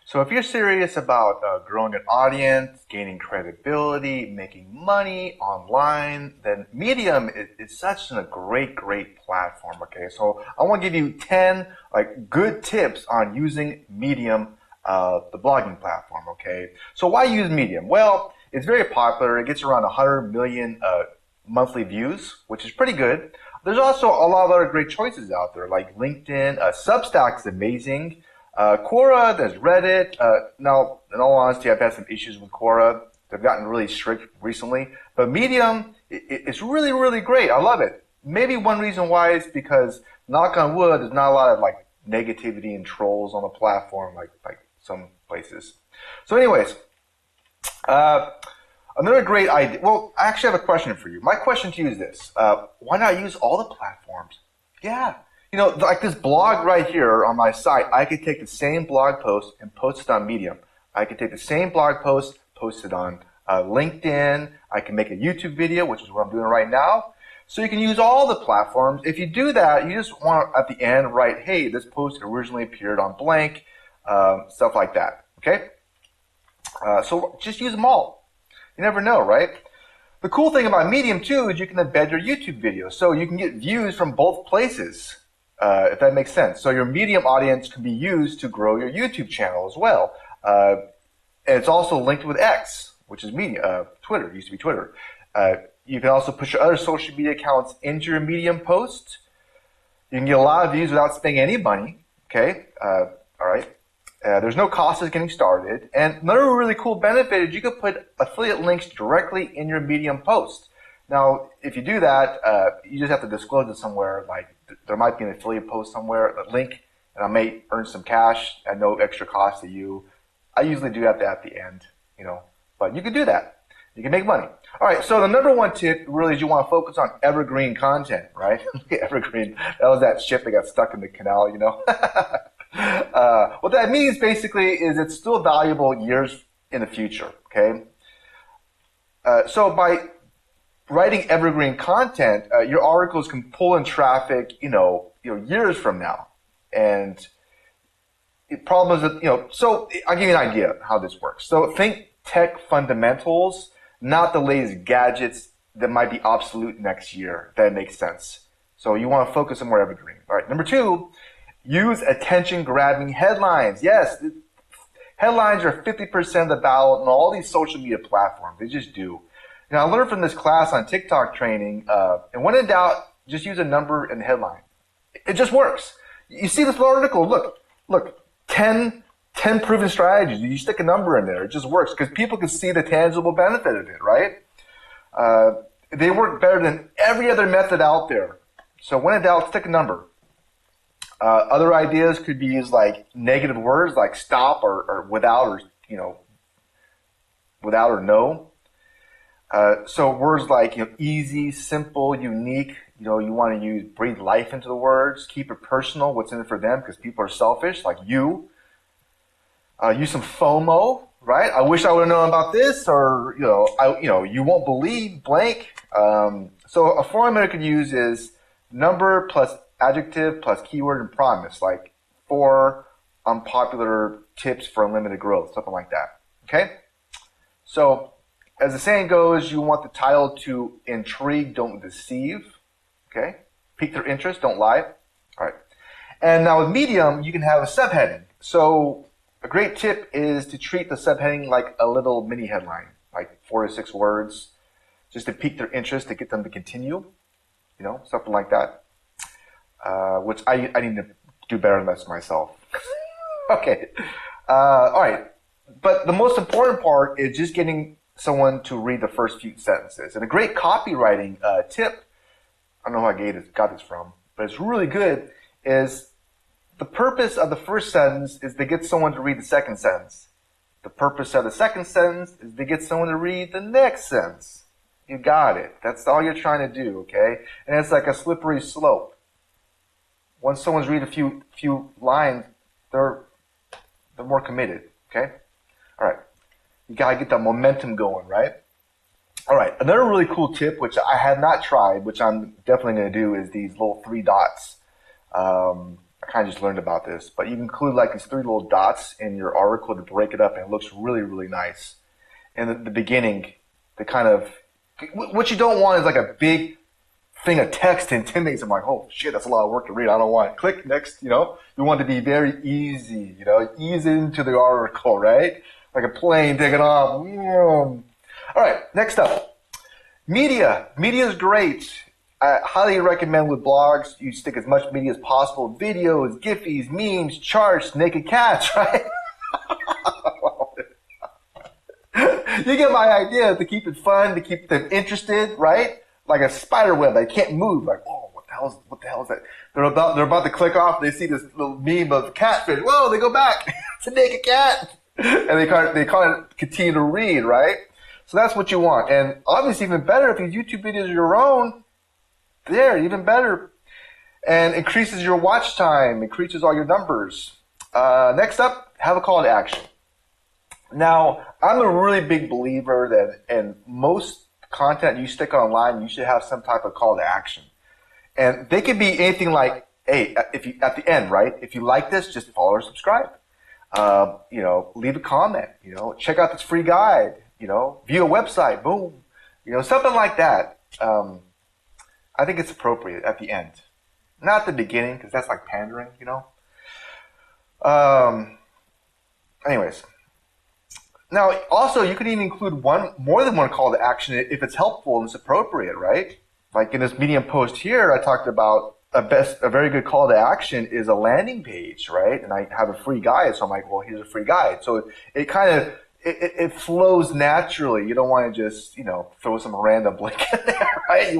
So if you're serious about growing an audience, gaining credibility, making money online, then Medium is such a great platform. Okay, so I want to give you 10 good tips on using Medium, the blogging platform. Okay, so why use Medium? Well, it's very popular. It gets around 100 million monthly views, which is pretty good. There's also a lot of other great choices out there, like LinkedIn. Substack is amazing. Quora, there's Reddit. Now, in all honesty, I've had some issues with Quora. They've gotten really strict recently. But Medium, it's really great. I love it. Maybe one reason why is because, knock on wood, there's not a lot of negativity and trolls on the platform like some places. So anyways, another great idea. Well, I actually have a question for you. My question to you is this. Why not use all the platforms? Yeah. Like this blog right here on my site, I could take the same blog post and post it on Medium. I could take the same blog post, post it on LinkedIn. I can make a YouTube video, which is what I'm doing right now. So you can use all the platforms. If you do that, you just want to, at the end, write, hey, this post originally appeared on blank, stuff like that, okay? So just use them all. You never know, right? The cool thing about Medium, too, is you can embed your YouTube video. So you can get views from both places. If that makes sense. So your Medium audience can be used to grow your YouTube channel as well. And it's also linked with X, which is Twitter. It used to be Twitter. You can also push your other social media accounts into your Medium post. You can get a lot of views without spending any money. Okay. All right. There's no cost of getting started. And another really cool benefit is you could put affiliate links directly in your Medium post. Now, if you do that, you just have to disclose it somewhere. Like there might be an affiliate post somewhere, a link, and I may earn some cash at no extra cost to you. I usually do that at the end, but you can do that. You can make money. All right, so the number one tip really is you want to focus on evergreen content, right? Evergreen. That was that ship that got stuck in the canal, What that means basically is it's still valuable years in the future, okay? So by writing evergreen content, your articles can pull in traffic, years from now. And the problem is that, so I'll give you an idea of how this works. So think tech fundamentals, not the latest gadgets that might be obsolete next year. If that makes sense. So you want to focus on more evergreen. All right. Number two, use attention-grabbing headlines. Yes, headlines are 50% of the battle on all these social media platforms. They just do. Now, I learned from this class on TikTok training, and when in doubt, just use a number and headline. It just works. You see this article, look, 10 proven strategies. You stick a number in there. It just works because people can see the tangible benefit of it, right? They work better than every other method out there. So when in doubt, stick a number. Other ideas could be used like negative words like stop or without or, without or no. So words like easy, simple, unique, you want to breathe life into the words, keep it personal, what's in it for them, because people are selfish, like you. Use some FOMO, right? I wish I would have known about this, or you won't believe blank. So a formula you could use is number plus adjective plus keyword and promise, like 4 unpopular tips for unlimited growth, something like that. Okay, so. As the saying goes, you want the title to intrigue, don't deceive. Okay? Pique their interest, don't lie. All right. And now with Medium, you can have a subheading. So a great tip is to treat the subheading like a little mini headline, like 4 to 6 words, just to pique their interest, to get them to continue, something like that. Which I need to do better than this myself. Okay. All right. But the most important part is just getting someone to read the first few sentences. And a great copywriting tip, I don't know who I got this from, but it's really good, is the purpose of the first sentence is to get someone to read the second sentence. The purpose of the second sentence is to get someone to read the next sentence. You got it. That's all you're trying to do, okay? And it's like a slippery slope. Once someone's read a few lines, they're more committed, okay? All right. You gotta get the momentum going, right? All right, another really cool tip, which I have not tried, which I'm definitely gonna do, is these little 3 dots. I I kind of just learned about this, but you include like these 3 little dots in your article to break it up, and it looks really, really nice. In the beginning, the kind of, what you don't want is like a big thing of text to intimidate them. Like, oh shit, that's a lot of work to read. I don't want it. Click next, you know? You want it to be very easy, you know? Ease into the article, right? Like a plane taking off. All right, next up. Media. Media is great. I highly recommend with blogs, you stick as much media as possible. Videos, giffies, memes, charts, naked cats, right? You get my idea, to keep it fun, to keep them interested, right? Like a spider web, they can't move. Like, oh, what the hell is that? They're about to click off. They see this little meme of catfish. Whoa, they go back. It's a naked cat, and they kind of continue to read, right? So that's what you want. And obviously, even better if these YouTube videos are your own. There, even better, and increases your watch time, increases all your numbers. Next up, have a call to action. Now, I'm a really big believer that in most content you stick online, you should have some type of call to action. And they could be anything like, hey, if you, at the end, right? If you like this, just follow or subscribe. You know, leave a comment, you know, check out this free guide, you know, view a website, boom. You know, something like that. I think it's appropriate at the end. Not at the beginning, because that's like pandering, you know. Anyways. Now, also, you can even include more than one call to action if it's helpful and it's appropriate, right? Like in this Medium post here, I talked about a very good call to action is a landing page, right? And I have a free guide, so I'm like, well, here's a free guide. So it kind of, it flows naturally. You don't want to just, you know, throw some random link in there, right?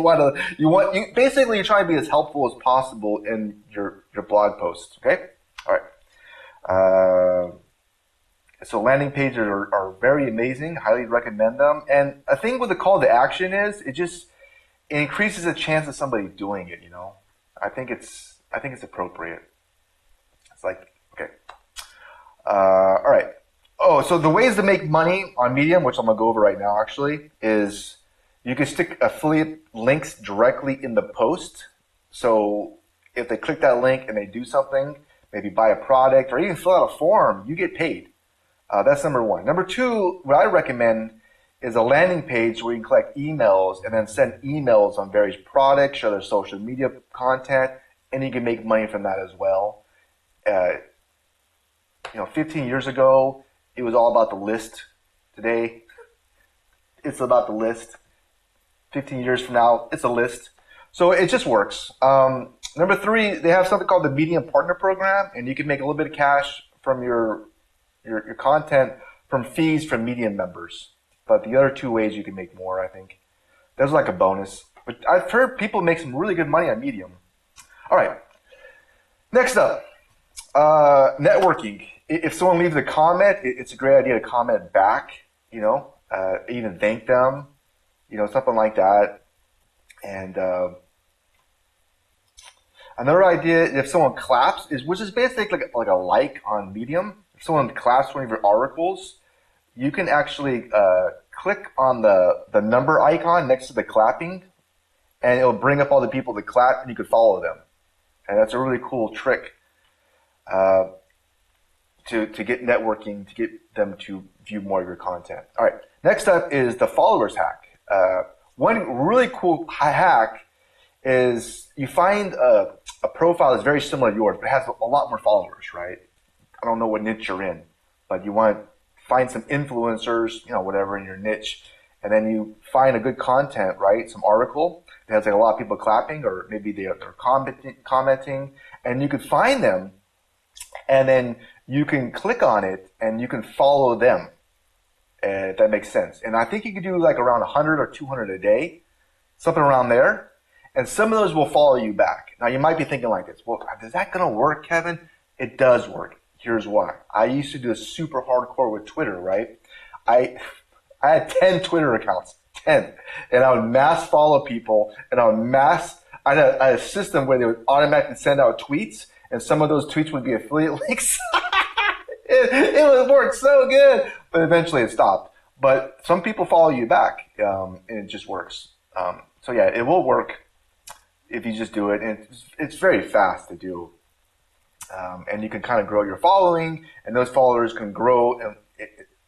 Basically you're trying to be as helpful as possible in your blog posts, okay? All right. So landing pages are very amazing. Highly recommend them. And a thing with the call to action is it increases the chance of somebody doing it, you know? I think it's appropriate. It's like, okay. All right. Oh, so the ways to make money on Medium, which I'm going to go over right now actually, is you can stick affiliate links directly in the post. So if they click that link and they do something, maybe buy a product or even fill out a form, you get paid. That's number one. Number two, what I recommend is a landing page where you can collect emails and then send emails on various products, share their social media content, and you can make money from that as well. 15 years ago, it was all about the list. Today, it's about the list. 15 years from now, it's a list. So it just works. Number three, they have something called the Medium Partner Program, and you can make a little bit of cash from your content from fees from Medium members. But the other two ways you can make more, I think. That's like a bonus. But I've heard people make some really good money on Medium. All right. Next up, networking. If someone leaves a comment, it's a great idea to comment back, you know, even thank them, you know, something like that. And another idea, if someone claps, which is basically like a like on Medium. If someone claps one of your articles, you can actually click on the number icon next to the clapping, and it'll bring up all the people that clap, and you can follow them. And that's a really cool trick to get networking, to get them to view more of your content. All right, next up is the followers hack. One really cool hack is you find a profile that's very similar to yours, but has a lot more followers, right? I don't know what niche you're in, but you want to find some influencers, you know, whatever in your niche, and then you find a good content, right? Some article that has like a lot of people clapping, or maybe they're commenting, and you could find them, and then you can click on it and you can follow them. If that makes sense. And I think you could do like around 100 or 200 a day, something around there. And some of those will follow you back. Now you might be thinking like this, well, is that going to work, Kevin? It does work. Here's why. I used to do this super hardcore with Twitter, right? I had 10 Twitter accounts, 10. And I would mass follow people, and I had a system where they would automatically send out tweets, and some of those tweets would be affiliate links. It would work so good, but eventually it stopped. But some people follow you back, and it just works. So yeah, it will work if you just do it, and it's very fast to do. And you can kind of grow your following, and those followers can grow and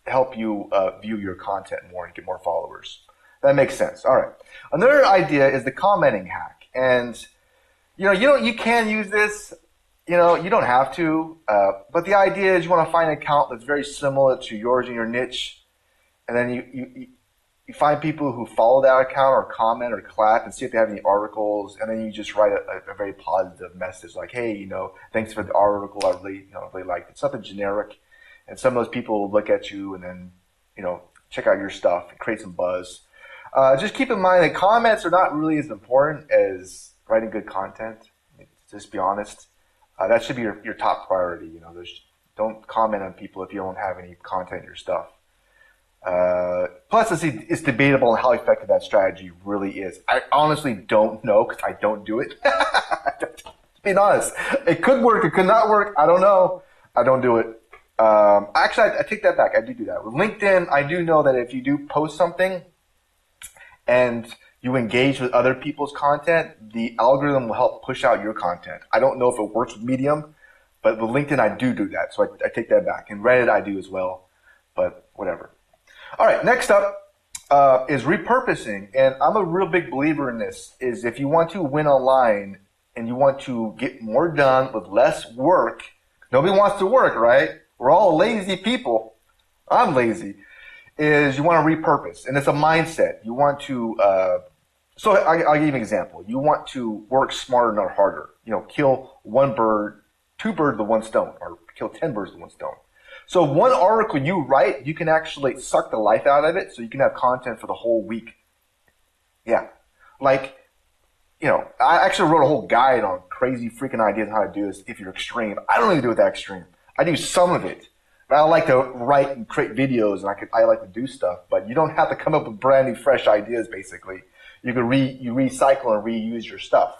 help you view your content more and get more followers. That makes sense. All right. Another idea is the commenting hack, and you can use this. You don't have to, but the idea is you want to find an account that's very similar to yours in your niche, and then you find people who follow that account or comment or clap and see if they have any articles, and then you just write a very positive message like, hey, thanks for the article. I really liked it. Something generic, and some of those people will look at you and then, check out your stuff and create some buzz. Just keep in mind that comments are not really as important as writing good content. Just be honest. That should be your top priority. Don't comment on people if you don't have any content in your stuff. Plus, it's debatable how effective that strategy really is. I honestly don't know because I don't do it. Being honest, it could work, it could not work. I don't know. I don't do it. Actually, I take that back. I do that with LinkedIn. I do know that if you do post something and you engage with other people's content, the algorithm will help push out your content. I don't know if it works with Medium, but with LinkedIn, I do that. So I take that back. And Reddit, I do as well. But whatever. All right, next up is repurposing. And I'm a real big believer in this, is if you want to win online and you want to get more done with less work, nobody wants to work, right? We're all lazy people. I'm lazy. Is you want to repurpose. And it's a mindset. You want to, so I'll give you an example. You want to work smarter, not harder. Kill two birds with one stone, or kill 10 birds with one stone. So one article you write, you can actually suck the life out of it so you can have content for the whole week. Yeah. I actually wrote a whole guide on crazy freaking ideas on how to do this if you're extreme. I don't really do it that extreme. I do some of it. But I like to write and create videos, and I like to do stuff. But you don't have to come up with brand new, fresh ideas, basically. You can you recycle and reuse your stuff,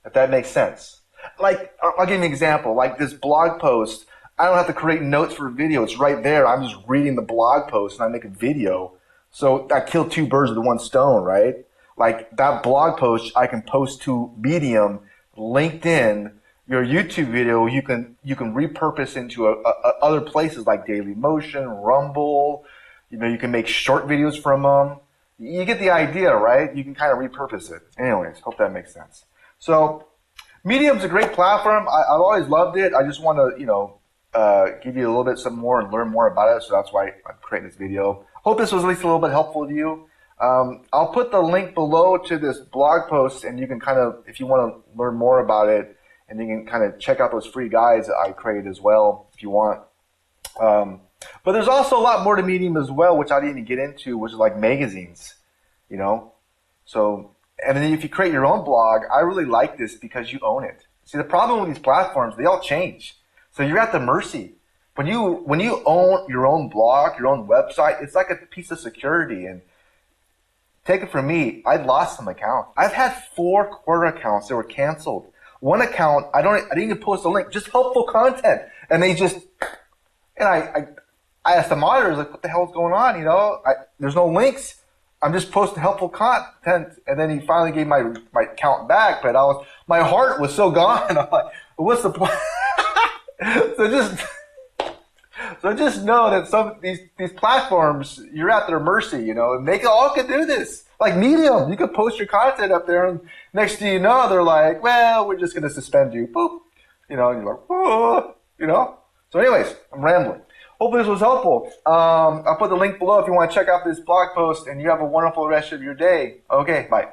if that makes sense. I'll give you an example. Like this blog post, I don't have to create notes for a video. It's right there. I'm just reading the blog post and I make a video. So I kill two birds with one stone, right? Like that blog post I can post to Medium, LinkedIn, your YouTube video you can repurpose into other places like Dailymotion, Rumble. You can make short videos from them. You get the idea, right? You can kind of repurpose it. Anyways, hope that makes sense. So Medium's a great platform. I've always loved it. I just want to, give you a little bit some more and learn more about it. So that's why I'm creating this video. Hope this was at least a little bit helpful to you. I'll put the link below to this blog post, and you can kind of, if you want to learn more about it, and you can kind of check out those free guides that I created as well if you want. But there's also a lot more to Medium as well, which I didn't even get into, which is like magazines, So, and then if you create your own blog, I really like this because you own it. See, the problem with these platforms, they all change. So you're at the mercy. When you own your own blog, your own website, it's like a piece of security. And take it from me, I lost some accounts. I've had 4 quarter accounts that were canceled. One account, I didn't even post a link, just helpful content. And I asked the monitors, like, what the hell is going on? There's no links. I'm just posting helpful content. And then he finally gave my account back, but my heart was so gone. I'm like, what's the point? So just know that some these platforms, you're at their mercy, and they all can do this. Like Medium, you can post your content up there, and next thing you know, they're like, well, we're just going to suspend you. Boop. And you're like, oh, So anyways, I'm rambling. Hopefully this was helpful. I'll put the link below if you want to check out this blog post, and you have a wonderful rest of your day. Okay, bye.